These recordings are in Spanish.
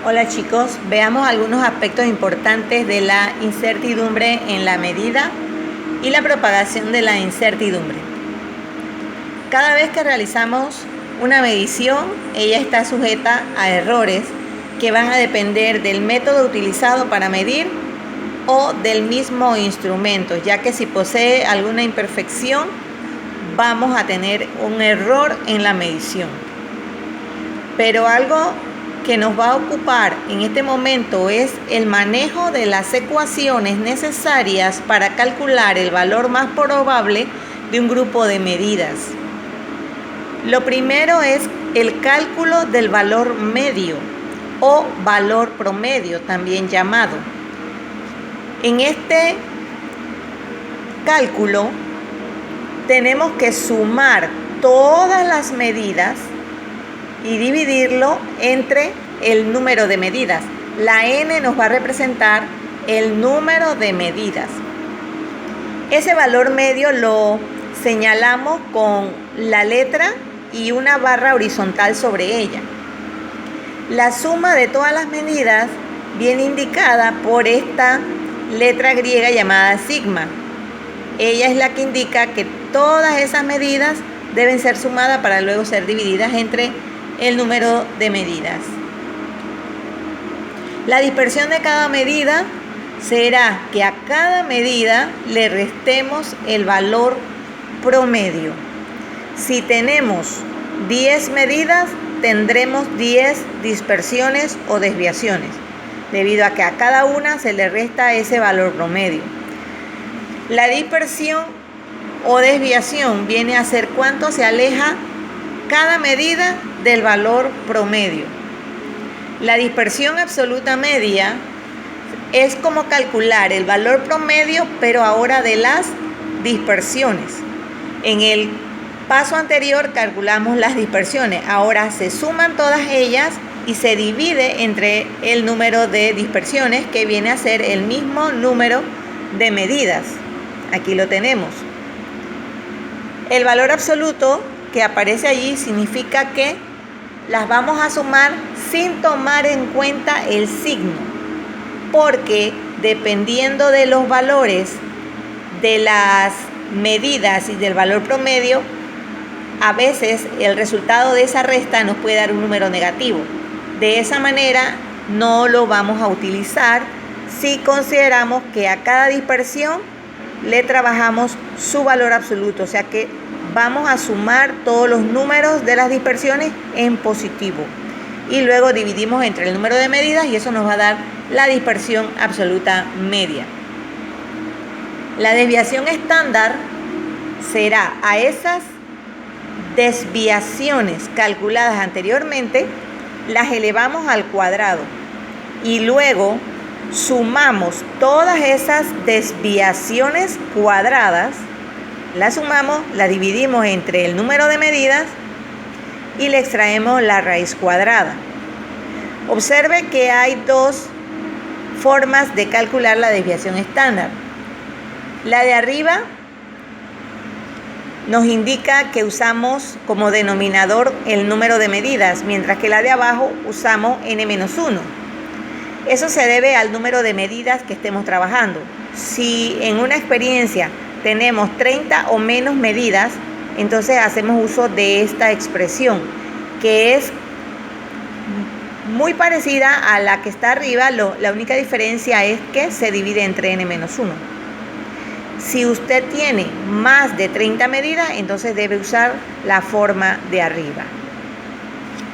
Hola chicos, veamos algunos aspectos importantes de la incertidumbre en la medida y la propagación de la incertidumbre. Cada vez que realizamos una medición, ella está sujeta a errores que van a depender del método utilizado para medir o del mismo instrumento, ya que si posee alguna imperfección, vamos a tener un error en la medición. Pero algo que nos va a ocupar en este momento es el manejo de las ecuaciones necesarias para calcular el valor más probable de un grupo de medidas. Lo primero es el cálculo del valor medio o valor promedio, también llamado. En este cálculo tenemos que sumar todas las medidas y dividirlo entre el número de medidas. La n nos va a representar el número de medidas. Ese valor medio lo señalamos con la letra y una barra horizontal sobre ella. La suma de todas las medidas viene indicada por esta letra griega llamada sigma. Ella es la que indica que todas esas medidas deben ser sumadas para luego ser divididas entre el número de medidas. La dispersión de cada medida será que a cada medida le restemos el valor promedio. Si tenemos 10 medidas, tendremos 10 dispersiones o desviaciones, debido a que a cada una se le resta ese valor promedio. La dispersión o desviación viene a ser cuánto se aleja cada medida del valor promedio. La dispersión absoluta media es como calcular el valor promedio, pero ahora de las dispersiones. En el paso anterior calculamos las dispersiones, ahora se suman todas ellas y se divide entre el número de dispersiones, que viene a ser el mismo número de medidas. Aquí lo tenemos. El valor absoluto que aparece allí significa que las vamos a sumar sin tomar en cuenta el signo, porque dependiendo de los valores de las medidas y del valor promedio, a veces el resultado de esa resta nos puede dar un número negativo. De esa manera no lo vamos a utilizar si consideramos que a cada dispersión le trabajamos su valor absoluto, o sea que vamos a sumar todos los números de las dispersiones en positivo y luego dividimos entre el número de medidas y eso nos va a dar la dispersión absoluta media. La desviación estándar será a esas desviaciones calculadas anteriormente, las elevamos al cuadrado y luego sumamos todas esas desviaciones cuadradas. La sumamos, la dividimos entre el número de medidas y le extraemos la raíz cuadrada. Observe que hay dos formas de calcular la desviación estándar. La de arriba nos indica que usamos como denominador el número de medidas, mientras que la de abajo usamos n-1. Eso se debe al número de medidas que estemos trabajando. Si en una experiencia tenemos 30 o menos medidas, entonces hacemos uso de esta expresión, que es muy parecida a la que está arriba. La única diferencia es que se divide entre n-1. Si usted tiene más de 30 medidas, entonces debe usar la forma de arriba.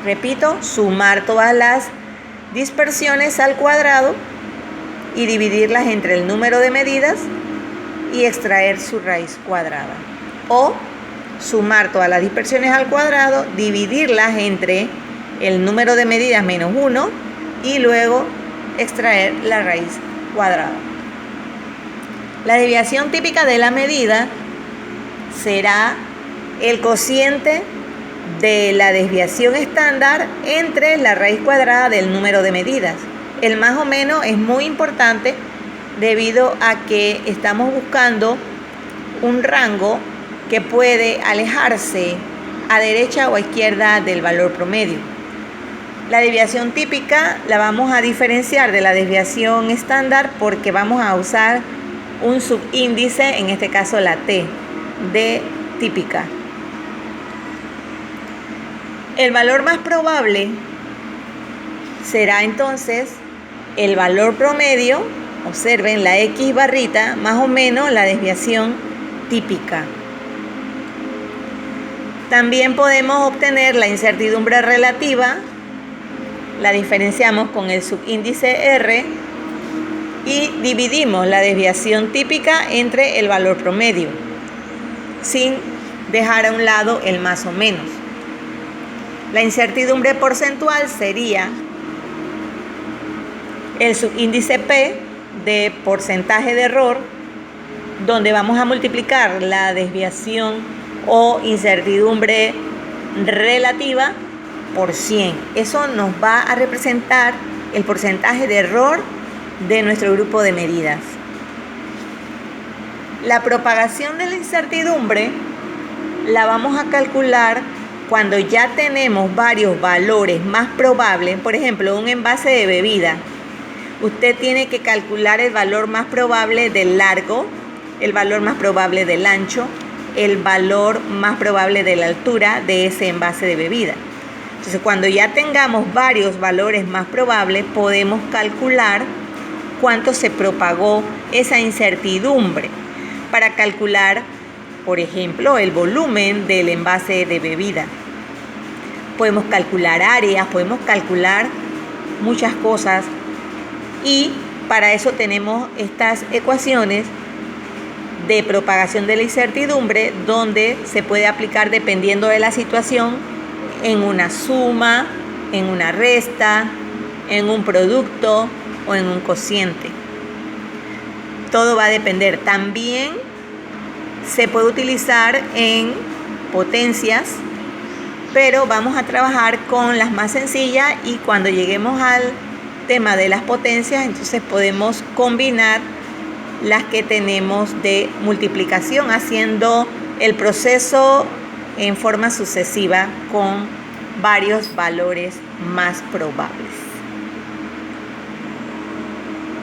Repito, sumar todas las dispersiones al cuadrado y dividirlas entre el número de medidas y extraer su raíz cuadrada. O sumar todas las dispersiones al cuadrado, dividirlas entre el número de medidas menos 1 y luego extraer la raíz cuadrada. La desviación típica de la medida será el cociente de la desviación estándar entre la raíz cuadrada del número de medidas. El más o menos es muy importante debido a que estamos buscando un rango que puede alejarse a derecha o a izquierda del valor promedio. La desviación típica la vamos a diferenciar de la desviación estándar porque vamos a usar un subíndice, en este caso la T, de típica. El valor más probable será entonces el valor promedio, observen la X barrita, más o menos la desviación típica. También podemos obtener la incertidumbre relativa, la diferenciamos con el subíndice R y dividimos la desviación típica entre el valor promedio, sin dejar a un lado el más o menos. La incertidumbre porcentual sería el subíndice P de porcentaje de error, donde vamos a multiplicar la desviación o incertidumbre relativa por 100. Eso nos va a representar el porcentaje de error de nuestro grupo de medidas. La propagación de la incertidumbre la vamos a calcular cuando ya tenemos varios valores más probables. Por ejemplo, un envase de bebida. Usted tiene que calcular el valor más probable del largo, el valor más probable del ancho, el valor más probable de la altura de ese envase de bebida. Entonces, cuando ya tengamos varios valores más probables, podemos calcular cuánto se propagó esa incertidumbre para calcular, por ejemplo, el volumen del envase de bebida. Podemos calcular áreas, podemos calcular muchas cosas y para eso tenemos estas ecuaciones de propagación de la incertidumbre, donde se puede aplicar dependiendo de la situación en una suma, en una resta, en un producto o en un cociente. Todo va a depender. También se puede utilizar en potencias, pero vamos a trabajar con las más sencillas y cuando lleguemos al tema de las potencias, entonces podemos combinar las que tenemos de multiplicación, haciendo el proceso en forma sucesiva con varios valores más probables.